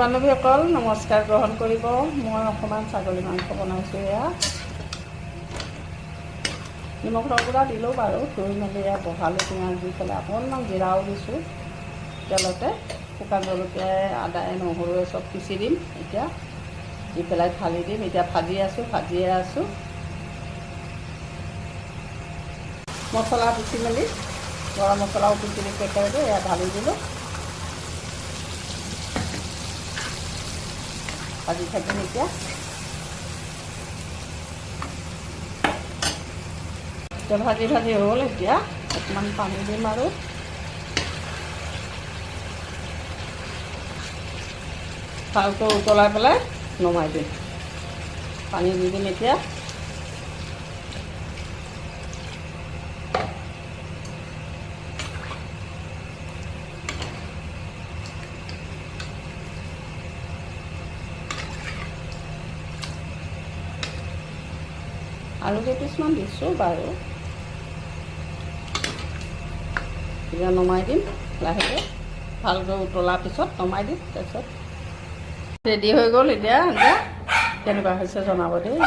বান্ধৱীসকল নমস্কাৰ গ্ৰহণ কৰিব। মই অকণমান ছাগলী মাংস বনাইছোঁ। এয়া নিমখ গুড়া দিলোঁ বাৰু, ধুই মেলি এয়া বহালোঁ পিঁয়াজ দি পেলাই, অকণমান জিৰাও দিছোঁ তেলতে, শুকান জলকীয়াই আদাই নহৰুৱে চব পিচি দিম। এতিয়া দি পেলাই ঢালি দিম। এতিয়া ভাজিয়ে আছোঁ। মছলা পিচি মেলি গৰম মছলাও পিচি দি একেলগে এয়া ঢালি দিলোঁ। ভাজি থাকিম এতিয়া। ভাজি হ'ল। এতিয়া অকণমান পানী দিম আৰু ভালকৈ উতলাই পেলাই নমাই দিম। পানী দি দিম এতিয়া। আলু কেইপিচমান দিছোঁ বাৰু। এতিয়া নমাই দিম লাহেকৈ, ভালকৈ উতলাৰ পিছত নমাই দিম। তাৰপিছত ৰেডি হৈ গ'ল। এতিয়া কেনেকুৱা হৈছে জনাব দেই।